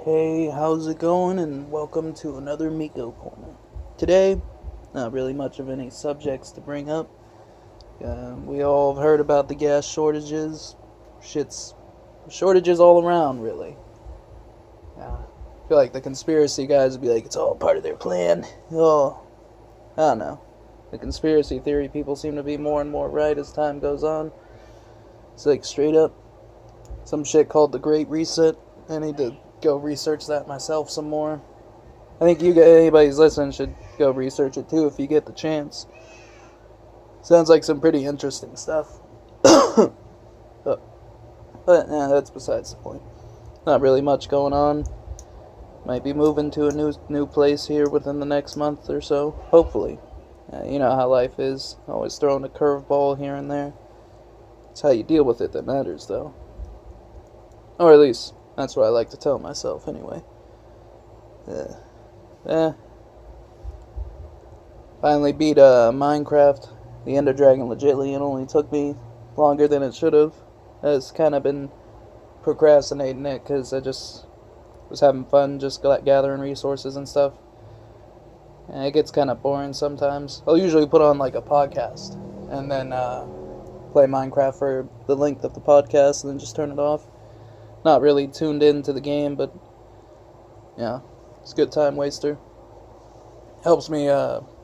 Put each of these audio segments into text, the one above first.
Hey, how's it going? And welcome to another Miko corner. Today, not really much of any subjects to bring up. We all have heard about the gas shortages. Shit's shortages all around, really. I feel like the conspiracy guys would be like, it's all part of their plan. Oh, I don't know. The conspiracy theory people seem to be more and more right as time goes on. It's like straight up some shit called the Great Reset. I need to go research that myself some more. I think anybody's listening should go research it too if you get the chance. Sounds like some pretty interesting stuff. but that's besides the point. Not really much going on. Might be moving to a new place here within the next month or so. Hopefully. You know how life is. Always throwing a curveball here and there. It's how you deal with it that matters, though. Or at least, that's what I like to tell myself, anyway. Finally beat Minecraft, the Ender Dragon, legitly. It only took me longer than it should have. I've kind of been procrastinating it because I just was having fun just gathering resources and stuff. And it gets kind of boring sometimes. I'll usually put on like a podcast and then play Minecraft for the length of the podcast and then just turn it off. Not really tuned into the game, but yeah, it's a good time waster. Helps me,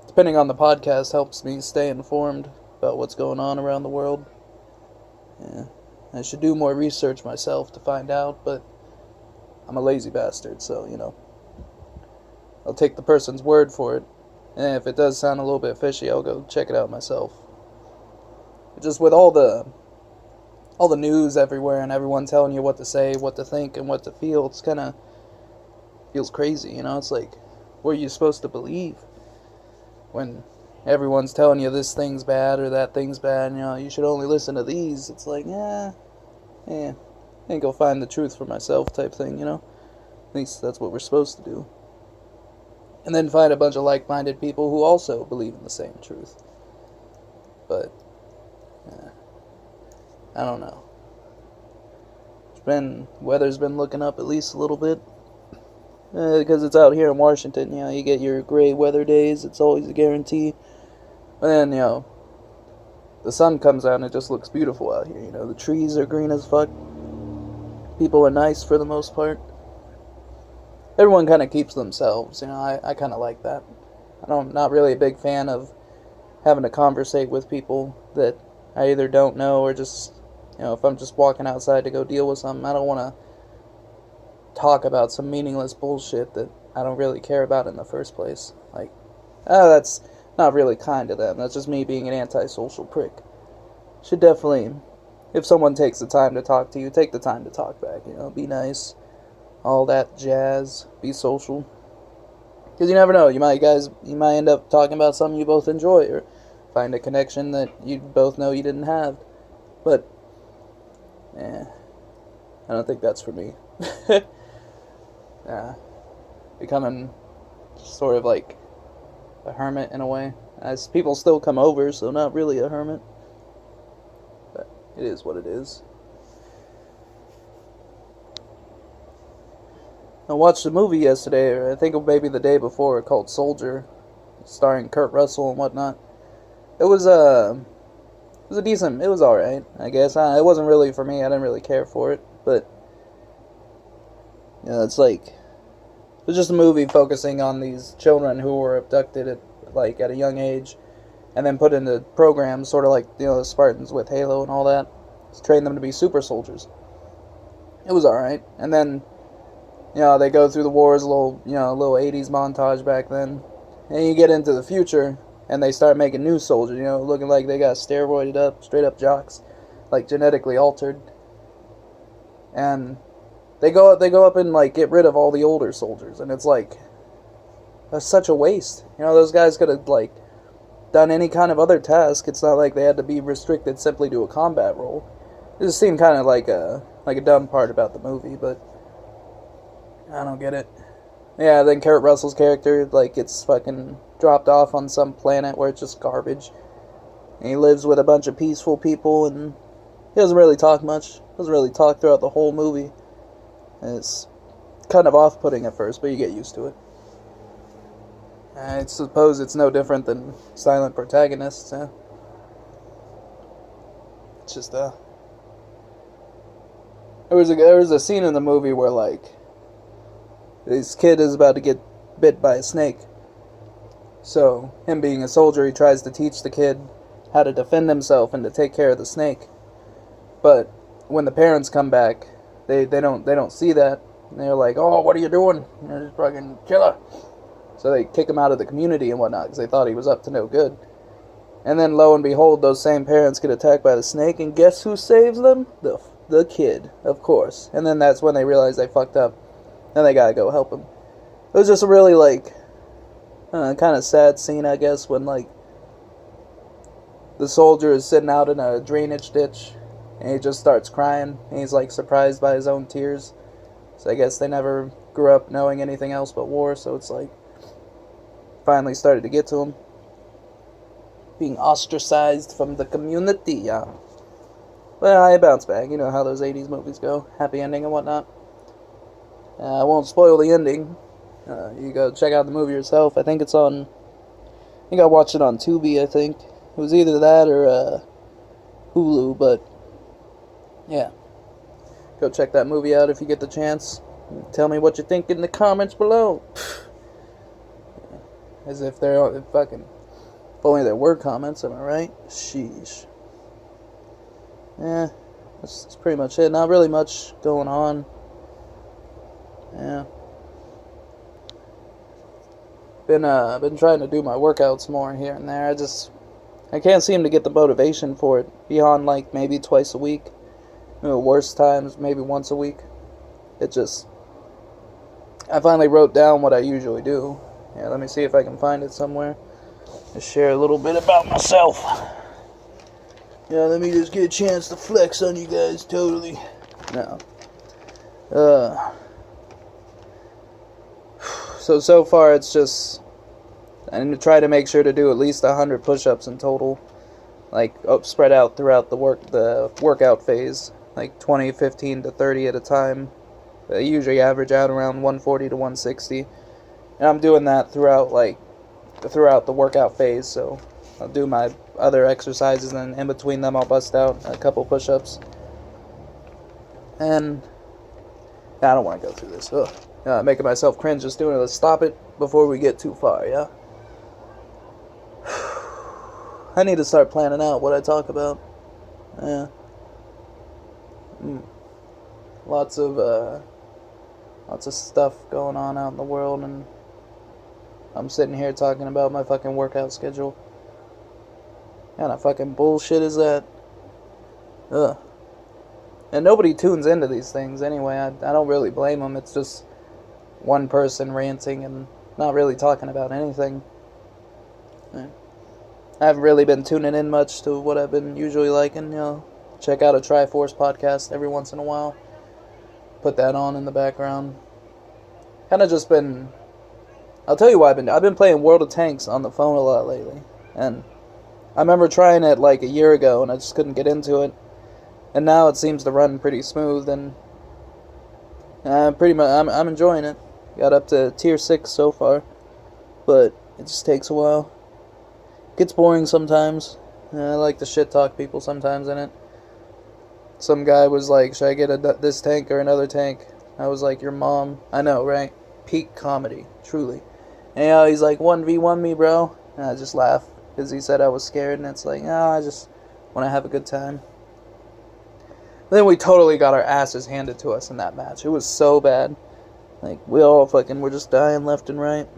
depending on the podcast, helps me stay informed about what's going on around the world. Yeah, I should do more research myself to find out, but I'm a lazy bastard, so, you know. I'll take the person's word for it, and if it does sound a little bit fishy, I'll go check it out myself. Just with all the news everywhere and everyone telling you what to say, what to think, and what to feel, it's kind of feels crazy, you know? It's like, what are you supposed to believe when everyone's telling you this thing's bad or that thing's bad, you know, you should only listen to these? It's like, I think I'll find the truth for myself type thing, you know? At least that's what we're supposed to do. And then find a bunch of like-minded people who also believe in the same truth. But I don't know. Weather's been looking up at least a little bit. Because it's out here in Washington, you know, you get your gray weather days, it's always a guarantee. But then, you know, the sun comes out and it just looks beautiful out here, you know, the trees are green as fuck. People are nice for the most part. Everyone kind of keeps themselves, you know, I kind of like that. I'm not really a big fan of having to conversate with people that I either don't know or just, you know, if I'm just walking outside to go deal with something, I don't want to talk about some meaningless bullshit that I don't really care about in the first place. Like, that's not really kind to them. That's just me being an antisocial prick. Should definitely, if someone takes the time to talk to you, take the time to talk back, you know, be nice. All that jazz, be social. Because you never know, you might end up talking about something you both enjoy, or find a connection that you both know you didn't have. But, I don't think that's for me. Becoming sort of like a hermit in a way. As people still come over, so not really a hermit. But it is what it is. I watched a movie yesterday, or I think maybe the day before, called Soldier, starring Kurt Russell and whatnot. It was a decent, it was alright, I guess. It wasn't really for me, I didn't really care for it, but, you know, it's like, it was just a movie focusing on these children who were abducted at a young age, and then put into programs, sort of like, you know, the Spartans with Halo and all that, to train them to be super soldiers. It was alright, and then, you know, they go through the wars, a little 80s montage back then. And you get into the future, and they start making new soldiers, you know, looking like they got steroided up, straight up jocks, like genetically altered. And they go up and, like, get rid of all the older soldiers, and it's like, that's such a waste. You know, those guys could have, like, done any kind of other task. It's not like they had to be restricted simply to a combat role. It just seemed kind of like a dumb part about the movie, but I don't get it. Yeah, then Kurt Russell's character, like, gets fucking dropped off on some planet where it's just garbage. And he lives with a bunch of peaceful people, and he doesn't really talk much. Doesn't really talk throughout the whole movie. And it's kind of off-putting at first, but you get used to it. I suppose it's no different than silent protagonists. It's just there was a scene in the movie where like this kid is about to get bit by a snake. So him being a soldier, he tries to teach the kid how to defend himself and to take care of the snake. But when the parents come back, they don't see that. And they're like, "Oh, what are you doing? You're just fucking killer." So they kick him out of the community and whatnot because they thought he was up to no good. And then lo and behold, those same parents get attacked by the snake, and guess who saves them? The kid, of course. And then that's when they realize they fucked up, and they gotta go help him. It was just a really like kind of sad scene, I guess, when like the soldier is sitting out in a drainage ditch, and he just starts crying, and he's like surprised by his own tears. So I guess they never grew up knowing anything else but war, so it's like finally started to get to him. Being ostracized from the community, yeah. Well, I bounce back. You know how those 80s movies go. Happy ending and whatnot. I won't spoil the ending. You go check out the movie yourself. I think it's on... I think I watched it on Tubi, I think. It was either that or Hulu, but... yeah. Go check that movie out if you get the chance. Tell me what you think in the comments below. As if they're fucking... If only there were comments, am I right? Sheesh. Yeah, that's pretty much it. Not really much going on. Yeah. Been trying to do my workouts more here and there. I can't seem to get the motivation for it beyond like maybe twice a week. Worst times, maybe once a week. I finally wrote down what I usually do. Yeah, let me see if I can find it somewhere. Just share a little bit about myself. Yeah, let me just get a chance to flex on you guys totally. No. So far it's just... I try to make sure to do at least 100 push-ups in total. Like, spread out throughout the workout phase. Like 20, 15 to 30 at a time. I usually average out around 140 to 160. And I'm doing that throughout the workout phase, so I'll do my other exercises, and in between them I'll bust out a couple push-ups. And I don't want to go through this. Making myself cringe just doing it. Let's stop it before we get too far, yeah? I need to start planning out what I talk about. Yeah. Lots of stuff going on out in the world, and I'm sitting here talking about my fucking workout schedule. What kind of fucking bullshit is that? Ugh. And nobody tunes into these things anyway. I don't really blame them. It's just one person ranting and not really talking about anything. Yeah. I haven't really been tuning in much to what I've been usually liking. Check out a Triforce podcast every once in a while. Put that on in the background. Kind of just been... I'll tell you why I've been playing World of Tanks on the phone a lot lately, and I remember trying it like a year ago, and I just couldn't get into it, and now it seems to run pretty smooth, and I'm enjoying it. Got up to tier 6 so far, but it just takes a while. It gets boring sometimes. I like to shit talk people sometimes in it. Some guy was like, "Should I get this tank or another tank?" I was like, "Your mom." I know, right? Peak comedy, truly. And he's like, 1v1 me, bro. And I just laugh because he said I was scared, and it's like, I just want to have a good time. Then we totally got our asses handed to us in that match. It was so bad. Like, we all fucking were just dying left and right.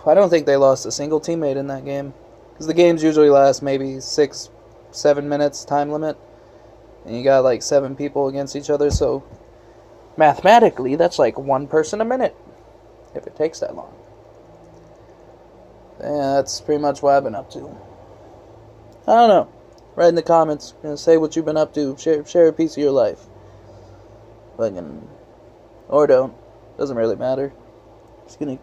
I don't think they lost a single teammate in that game. Because the games usually last maybe 6-7 minutes time limit. And you got like 7 people against each other, so mathematically that's like 1 person a minute. If it takes that long. Yeah, that's pretty much what I've been up to. I don't know. Write in the comments. Say what you've been up to. Share a piece of your life. Or don't. Doesn't really matter. Just gonna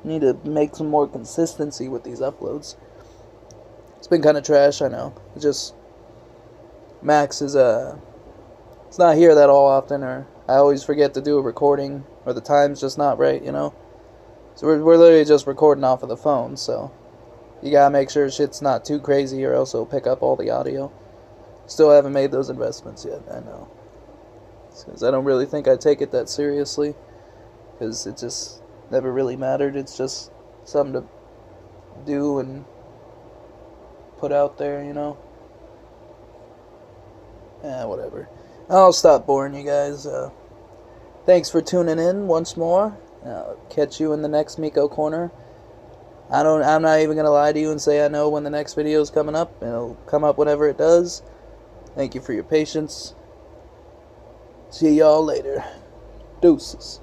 need to make some more consistency with these uploads. It's been kind of trash, I know. It's just Max is it's not here that all often, or I always forget to do a recording, or the time's just not right, you know? So we're literally just recording off of the phone, so you gotta make sure shit's not too crazy, or else it'll pick up all the audio. Still haven't made those investments yet, I know. Because I don't really think I take it that seriously, because it just never really mattered. It's just something to do and put out there, you know? Whatever. I'll stop boring you guys. Thanks for tuning in once more. I'll catch you in the next Miko Corner. I'm not even gonna lie to you and say I know when the next video is coming up. It'll come up whenever it does. Thank you for your patience. See y'all later. Deuces.